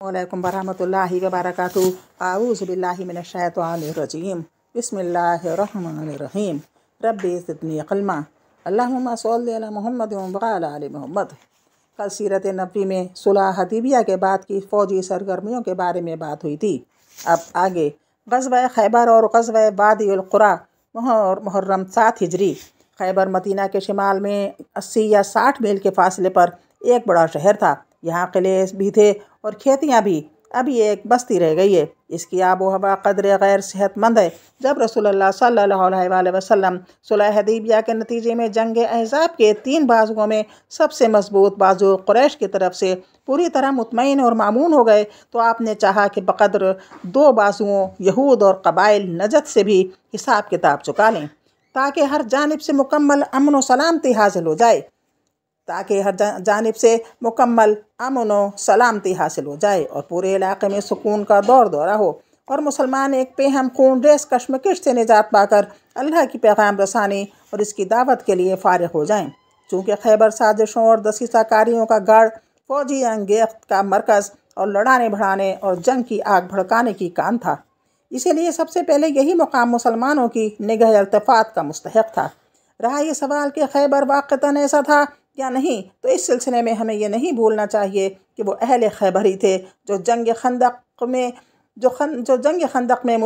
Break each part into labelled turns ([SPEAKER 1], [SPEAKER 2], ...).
[SPEAKER 1] वालेकुम वरहमतुल्लाहि वबरकातुहू। आऊज़ु बिल्लाहि मिनश्शैतानिर्रजीम। बिस्मिल्लाहिर्रहमानिर्रहीम। रब्बि ज़िदनी इल्मा। अल्लाहुम्मा सल्लि अला मुहम्मद व अला आलि मुहम्मद। कल सीरत नबी में सुलह हदीबिया के बाद की फ़ौजी सरगर्मियों के बारे में बात हुई थी। अब आगे ग़ज़वा खैबर और ग़ज़वा वादी उल क़ुरा मुहर्रम 7 हिजरी। खैबर मदीना के शिमाल में 80 या 60 मील के फासले पर एक बड़ा शहर था। यहाँ किले भी थे और खेतियाँ भी। अभी एक बस्ती रह गई है। इसकी आबो हवा कदरे गैर सेहतमंद है। जब रसूलुल्लाह सल्लल्लाहु अलैहि वसल्लम सुलह हदीबिया के नतीजे में जंग अहज़ाब के 3 बाजुओं में सबसे मजबूत बाजू कुरैश की तरफ से पूरी तरह मुतमईन और मामून हो गए, तो आपने चाहा कि बक़द्र 2 बाजुओं यहूद और कबाइल नजद से भी हिसाब किताब चुका लें, ताकि हर जानिब से मुकम्मल अमन व सलामती हासिल हो जाए हो जाए और पूरे इलाके में सुकून का दौर दौरा हो और मुसलमान एक पेहम खून रेस कश्मकश से निजात पाकर अल्लाह की पैगाम रसानी और इसकी दावत के लिए फारिग हो जाएं। चूँकि खैबर साजिशों और दसीसाकारियों का गढ़, फौजी अंगेख्त का मरकज़ और लड़ाने भड़ाने और जंग की आग भड़काने की कान था, इसीलिए सबसे पहले यही मुकाम मुसलमानों की निगाह इल्तिफ़ात का मुस्तहिक़ था। रहा ये सवाल कि खैबर वाक़तन ऐसा था या नहीं, तो इस सिलसिले में हमें यह नहीं भूलना चाहिए कि वो अहले खैबर ही थे जो जंग खंदक में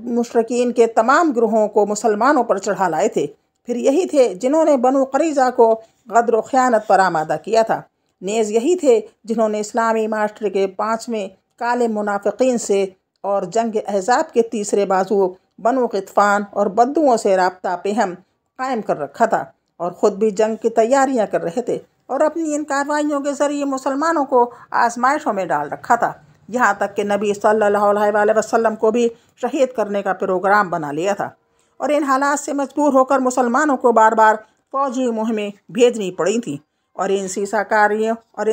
[SPEAKER 1] मुशरिकीन के तमाम ग्रोहों को मुसलमानों पर चढ़ा लाए थे। फिर यही थे जिन्होंने बनु क़रीज़ा को गद्र व ख़यानत पर आमादा किया था। नेज़ यही थे जिन्होंने इस्लामी माशरे के 5वें काले मुनाफ़िकीन से और जंग अहज़ाब के तीसरे बाजू बनु ग़ितफ़ान और बद्दुओं से राब्ता पेहम कायम कर रखा था और ख़ुद भी जंग की तैयारियां कर रहे थे और अपनी इन कार्रवाइयों के ज़रिए मुसलमानों को आजमाइशों में डाल रखा था। यहाँ तक कि नबी सल्लल्लाहु अलैहि वसल्लम को भी शहीद करने का प्रोग्राम बना लिया था और इन हालात से मजबूर होकर मुसलमानों को बार बार फ़ौजी मुहिमें भेजनी पड़ी थी और इन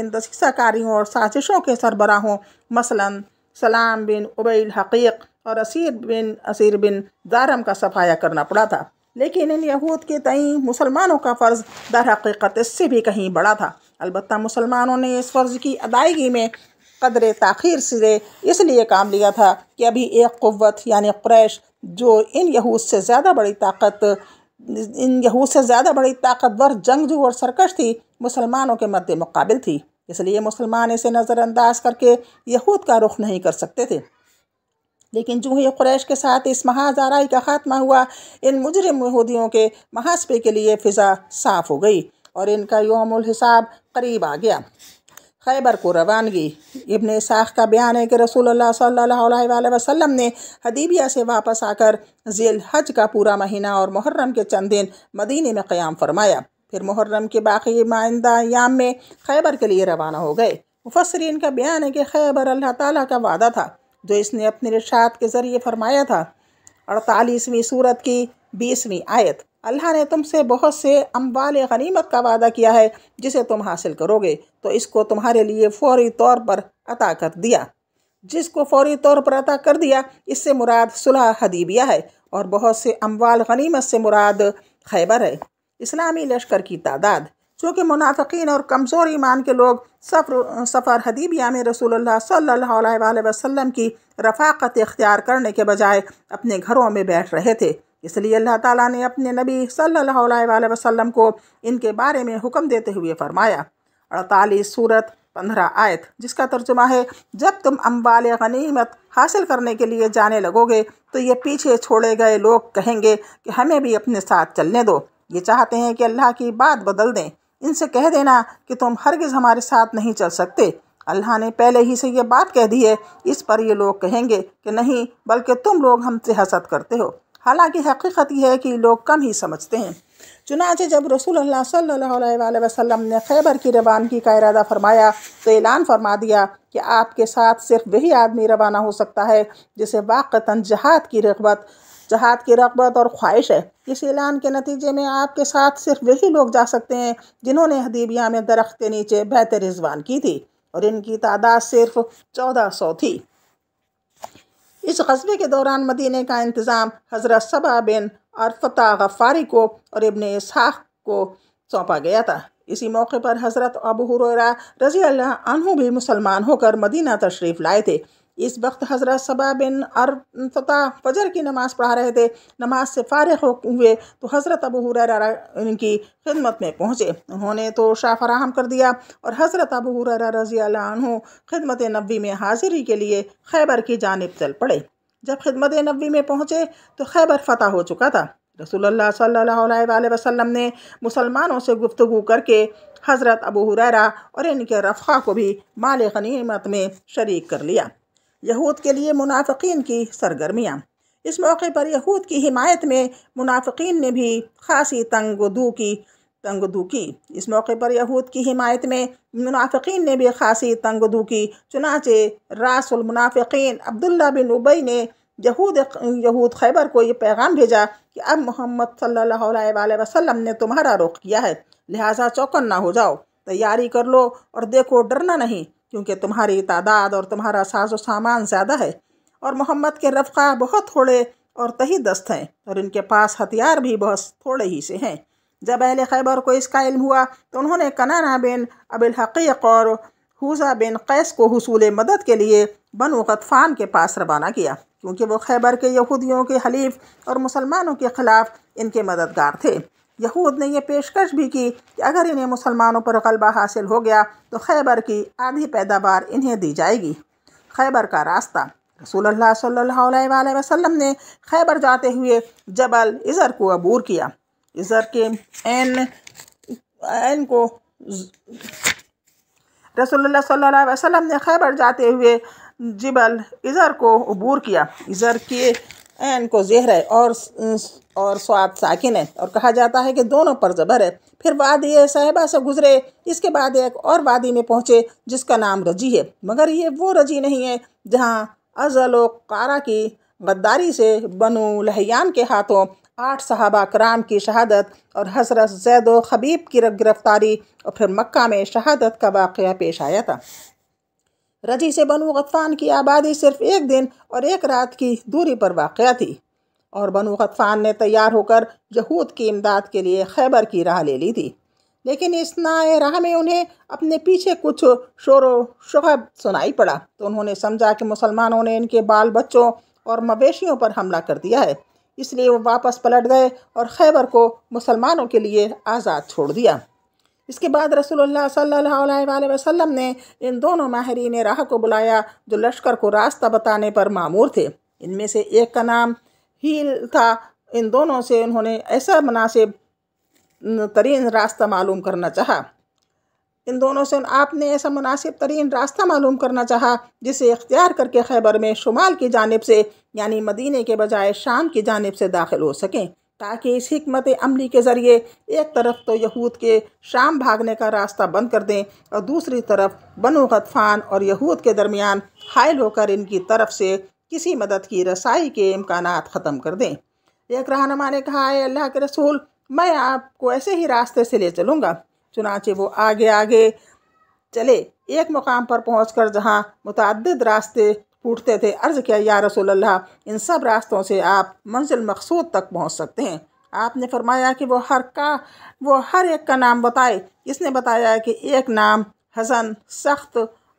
[SPEAKER 1] दसीसाकारियों और साजिशों के सरबराहों मसलन सलाम बिन उबैल हक़ीक़ और असीर बिन दारम का सफाया करना पड़ा था। लेकिन इन यहूद के तई मुसलमानों का फ़र्ज़ दर हक़ीक़त इससे भी कहीं बड़ा था। अलबत्ता मुसलमानों ने इस फ़र्ज़ की अदायगी में क़दरे ताख़ीर से इसलिए काम लिया था कि अभी एक क़ुव्वत यानी कुरैश जो इन यहूद से ज़्यादा बड़ी ताकतवर जंगजू और सरकश थी, मुसलमानों के मद्दे मुक़ाबिल थी। इसलिए मुसलमान इसे नज़रअंदाज करके यहूद का रुख नहीं कर सकते थे। लेकिन जो ही कुरैश के साथ इस महाज आराई का खात्मा हुआ, इन मुजरिम यहूदियों के मुहासबे के लिए फ़िज़ा साफ़ हो गई और इनका यौमुल हिसाब करीब आ गया। खैबर को रवानगी। इब्न इसाक़ का बयान है कि रसूलुल्लाह सल्लल्लाहु अलैहि वसल्लम ने हदीबिया से वापस आकर ज़िल हज का पूरा महीना और मुहर्रम के चंद दिन मदीने में क़याम फरमाया। फिर मुहर्रम के बाकी माइंदा याम में खैबर के लिए रवाना हो गए। मुफस्सिरीन का बयान है कि खैबर अल्लाह ताला का वादा था जो इसने अपने इरशाद के ज़रिए फरमाया था। 48वीं सूरत की 20वीं आयत। अल्लाह ने तुमसे बहुत से अम्वाल गनीमत का वादा किया है, जिसे तुम हासिल करोगे तो इसको तुम्हारे लिए फौरी तौर पर अता कर दिया। जिसको फौरी तौर पर अता कर दिया, इससे मुराद सुलह हदीबिया है और बहुत से अम्वाल गनीमत से मुराद खैबर है। इस्लामी लश्कर की तादाद। चूँकि मुनाफिकीन और कमज़ोर ईमान के लोग सफ़र हदीबिया में रसूलुल्लाह सल्लल्लाहु अलैहि वसल्लम की रफ़ाक़त इख्तियार करने के बजाय अपने घरों में बैठ रहे थे, इसलिए अल्लाह ताला ने अपने नबी सल्लल्लाहु अलैहि वसल्लम को इनके बारे में हुक्म देते हुए फरमाया। 48 सूरत 15 आयत, जिसका तर्जुमा है, जब तुम अम्वाल गनीमत हासिल करने के लिए जाने लगोगे तो ये पीछे छोड़े गए लोग कहेंगे कि हमें भी अपने साथ चलने दो। ये चाहते हैं कि अल्लाह की बात बदल दें। इनसे कह देना कि तुम हरगिज़ हमारे साथ नहीं चल सकते। अल्लाह ने पहले ही से ये बात कह दी है। इस पर ये लोग कहेंगे कि नहीं, बल्कि तुम लोग हमसे हसद करते हो। हालांकि हकीकत यह है कि लोग कम ही समझते हैं। चुनांचे जब रसूलुल्लाह सल्लल्लाहु अलैहि वसल्लम ने खैबर की रवानगी का इरादा फरमाया तो ऐलान फरमा दिया कि आपके साथ सिर्फ वही आदमी रवाना हो सकता है जिसे वाक़तन जहाद की रग़बत और ख्वाहिश है। इस ऐलान के नतीजे में आपके साथ सिर्फ वही लोग जा सकते हैं जिन्होंने हदीबिया में दरख्त के नीचे बैत रिज़वान की थी और इनकी तादाद सिर्फ 1400 थी। इस ग़ज़वे के दौरान मदीने का इंतज़ाम हज़रत सबा बिन अरफ़ता गफ़ारी को और इब्न इसहाक़ को सौंपा गया था। इसी मौके पर हज़रत अबू हुरैरा रज़ी अल्लाह अन्हु भी मुसलमान होकर मदीना तशरीफ़ लाए थे। इस वक्त हज़रत सबा बिन अरफ़ता फजर की नमाज़ पढ़ा रहे थे। नमाज से फ़ारिग़ हुए तो हज़रत अबू हुरैरा इनकी खिदमत में पहुँचे। उन्होंने तो शाह फराहम कर दिया और हज़रत अबू हुरैरा रज़ी अल्लाह अन्हु खिदमत नबी में हाज़िरी के लिए खैबर की जानिब चल पड़े। जब खिदमत नबी में पहुँचे तो खैबर फ़तह हो चुका था। रसूलुल्लाह सल्लल्लाहु अलैहि वसल्लम ने मुसलमानों से गुफ्तगू करके हज़रत अबू हुरैरा और इनके रफ़ा को भी माल गनीमत में शरीक कर लिया। यहूद के लिए मुनाफ़िकीन की सरगर्मियाँ। इस मौके पर यहूद की हिमायत में मुनाफ़िकीन ने भी खासी तंगदू की। इस मौके पर यहूद की हिमायत में मुनाफ़िकीन ने भी खासी तंगदू की। चुनाचे रासुल मुनाफ़िकीन अब्दुल्ला बिन उबई ने यहूद खैबर को ये पैगाम भेजा कि अब मोहम्मद सल्लल्लाहु अलैहि वसल्लम ने तुम्हारा रुख किया है, लिहाजा चौकन्ना हो जाओ, तैयारी कर लो और देखो, डरना नहीं, क्योंकि तुम्हारी तादाद और तुम्हारा साजो सामान ज़्यादा है और मोहम्मद के रफ़्क़ा बहुत थोड़े और तही दस्त हैं और इनके पास हथियार भी बहुत थोड़े ही से हैं। जब अहले खैबर को इसका इल्म हुआ तो उन्होंने कनाना बिन अबिल हक़ीक़ और हुज़ा बिन कैस को हुसूल मदद के लिए बनु गतफ़ान के पास रवाना किया, क्योंकि वो खैबर के यहूदियों के हलीफ और मुसलमानों के ख़िलाफ़ इनके मददगार थे। यहूद ने यह पेशकश भी की कि अगर इन्हें मुसलमानों पर गलबा हासिल हो गया तो खैबर की आधी पैदावार इन्हें दी जाएगी। खैबर का रास्ता। रसूलुल्लाह सल्लल्लाहु अलैहि वसल्लम ने खैबर जाते हुए जबल इज़र को अबूर किया। इज़र के ऐन को रसूलुल्लाह सल्लल्लाहु अलैहि वसल्लम ने खैबर जाते हुए जबल इज़र को अबूर किया। इज़र के ऐन को ज़ेर है और स्वाद साकिन है और कहा जाता है कि दोनों पर ज़बर है। फिर वादी साहिबा से गुजरे। इसके बाद एक और वादी में पहुँचे जिसका नाम रजी है, मगर ये वो रजी नहीं है जहाँ अज़ल व कारा की गद्दारी से बनु लहयान के हाथों 8 सहाबा कराम की शहादत और हज़रत ज़ैद व खबीब की गिरफ्तारी और फिर मक्का में शहादत का वाक़या पेश आया था। रजी से बनु गतफ़ान की आबादी सिर्फ 1 दिन और 1 रात की दूरी पर वाक़या थी और बनु गतफ़ान ने तैयार होकर यहूद की इमदाद के लिए खैबर की राह ले ली थी। लेकिन इस नाए राह में उन्हें अपने पीछे कुछ शोर व शगब सुनाई पड़ा तो उन्होंने समझा कि मुसलमानों ने इनके बाल बच्चों और मवेशियों पर हमला कर दिया है, इसलिए वो वापस पलट गए और खैबर को मुसलमानों के लिए आज़ाद छोड़ दिया। इसके बाद रसूलुल्लाह सल्लल्लाहु अलैहि वसल्लम ने इन दोनों माहिरीन राह को बुलाया जो लश्कर को रास्ता बताने पर मामूर थे। इनमें से एक का नाम हील था। इन दोनों से उन्होंने ऐसा मुनासिब तरीन रास्ता मालूम करना चाहा आपने ऐसा मुनासिब तरीन रास्ता मालूम करना चाहा जिसे इख्तियार करके खैबर में शुमाल की जानिब से यानी मदीने के बजाय शाम की जानिब से दाखिल हो सकें, ताकि इस हिकमत अमली के ज़रिए एक तरफ तो यहूद के शाम भागने का रास्ता बंद कर दें और दूसरी तरफ बनु गतफ़ान और यहूद के दरमियान हायल होकर इनकी तरफ से किसी मदद की रसाई के इम्कानात ख़त्म कर दें। एक रहनुमा ने कहा, है अल्लाह के रसूल, मैं आपको ऐसे ही रास्ते से ले चलूँगा। चुनाचे वो आगे आगे चले। एक मुकाम पर पहुंचकर जहां मुतअद्दिद रास्ते फूटते थे, अर्ज़ किया, या रसूल अल्लाह, इन सब रास्तों से आप मंजिल मकसूद तक पहुंच सकते हैं। आपने फरमाया कि वो हर एक का नाम बताए। इसने बताया कि एक नाम हसन, सख्त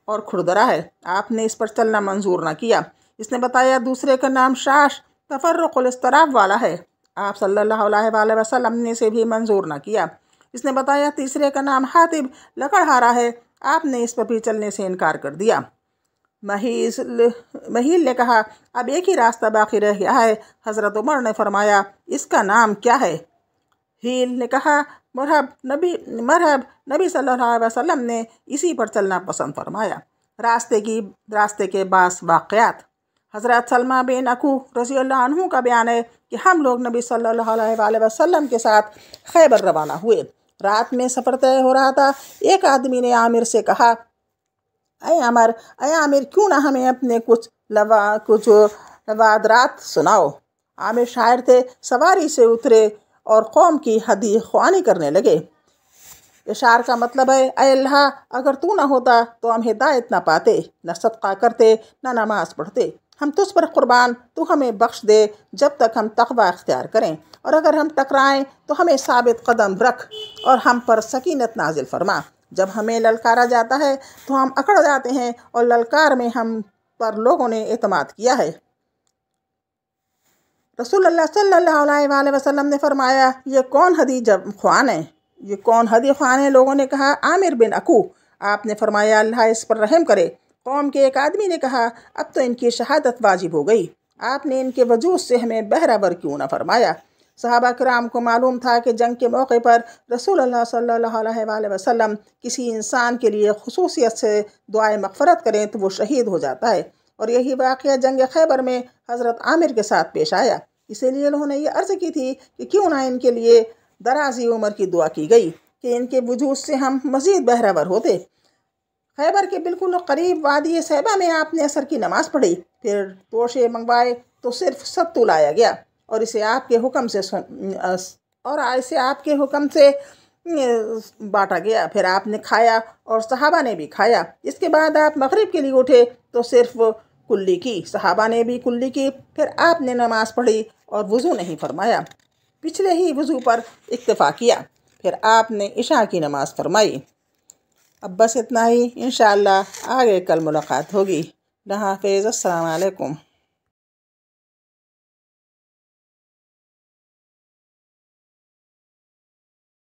[SPEAKER 1] और खुरदरा है। आपने इस पर चलना मंजूर न किया। इसने बताया दूसरे का नाम शाश, तफर्रुक़ुल इस्तराब वाला है। आप सल्लल्लाहु अलैहि वसल्लम ने से भी मंजूर न किया। इसने बताया तीसरे का नाम हातिब, लकड़हारा है। आपने इस पर भी चलने से इनकार कर दिया। महील ने कहा, अब एक ही रास्ता बाकी रह गया है। हज़रत उमर ने फरमाया, इसका नाम क्या है? हील ने कहा, मरहब। नबी सल्लल्लाहु अलैहि वसल्लम ने इसी पर चलना पसंद फरमाया। रास्ते के बास वाक़यात। हज़रत सलमा बिन अकू रज़ियल्लाहु अन्हु का बयान है कि हम लोग नबी सल्लल्लाहु अलैहि वसल्लम के साथ खैबर रवाना हुए। रात में सफ़र तय हो रहा था। एक आदमी ने आमिर से कहा, अय आमिर, क्यों ना हमें अपने कुछ लवादरात सुनाओ। आमिर शायर थे। सवारी से उतरे और कौम की हदी ख्वानी करने लगे। इशार का मतलब है, अय अल्लाह, अगर तू ना होता तो हम हिदायत ना पाते, न सदका करते, न नमाज पढ़ते। ہم تجھ پر قربان، تو ہمیں بخش دے جب تک ہم تقوی اختیار کریں، اور اگر ہم ٹکرائیں تو ہمیں ثابت قدم رکھ اور ہم پر سکینت نازل فرما۔ جب ہمیں للکارا جاتا ہے تو ہم اکڑ جاتے ہیں، اور للکار میں ہم پر لوگوں نے اعتماد کیا ہے۔ رسول اللہ صلی اللہ علیہ وآلہ وسلم نے فرمایا، یہ کون ہدی خوان ہے؟ یہ کون ہدی خوان ہے؟ لوگوں نے کہا، عامر بن اکو۔ آپ نے فرمایا، اللہ اس پر رحم کرے۔ قوم کے ایک آدمی نے کہا، اب تو ان کی شہادت واجب ہو گئی، آپ نے ان کے وجود سے ہمیں بہرہ کیوں نہ فرمایا؟ صحابہ کرام کو معلوم تھا کہ جنگ کے موقع پر رسول اللہ صلی اللہ علیہ وآلہ وسلم کسی انسان کے لیے خصوصیت سے دعائے مغفرت کریں تو وہ شہید ہو جاتا ہے، اور یہی واقعہ جنگ خیبر میں حضرت عامر کے ساتھ پیش آیا۔ اسی لیے انہوں نے یہ عرض کی تھی کہ کیوں نہ ان کے لیے درازی عمر کی دعا کی گئی کہ ان کے وجود سے ہم مزید بہرہ ہوتے۔ خیبر کے بالکل قریب وادی صیبہ میں آپ نے عصر کی نماز پڑھی، پھر توشے منگوائے تو صرف ستو لایا گیا، اور اسے آپ کے حکم سے بانٹا گیا۔ پھر آپ نے کھایا اور صحابہ نے بھی کھایا۔ اس کے بعد آپ مغرب کے لیے اٹھے تو صرف کلی کی، صحابہ نے بھی کلی کی۔ پھر آپ نے نماز پڑھی اور وضو نہیں فرمایا، پچھلے ہی وضو پر اکتفا کیا۔ پھر آپ نے عشاء کی نماز فرمائی۔ اب بس اتنا ہی، انشاءاللہ آگے کل ملاقات ہوگی۔ اللہ حافظ، السلام علیکم۔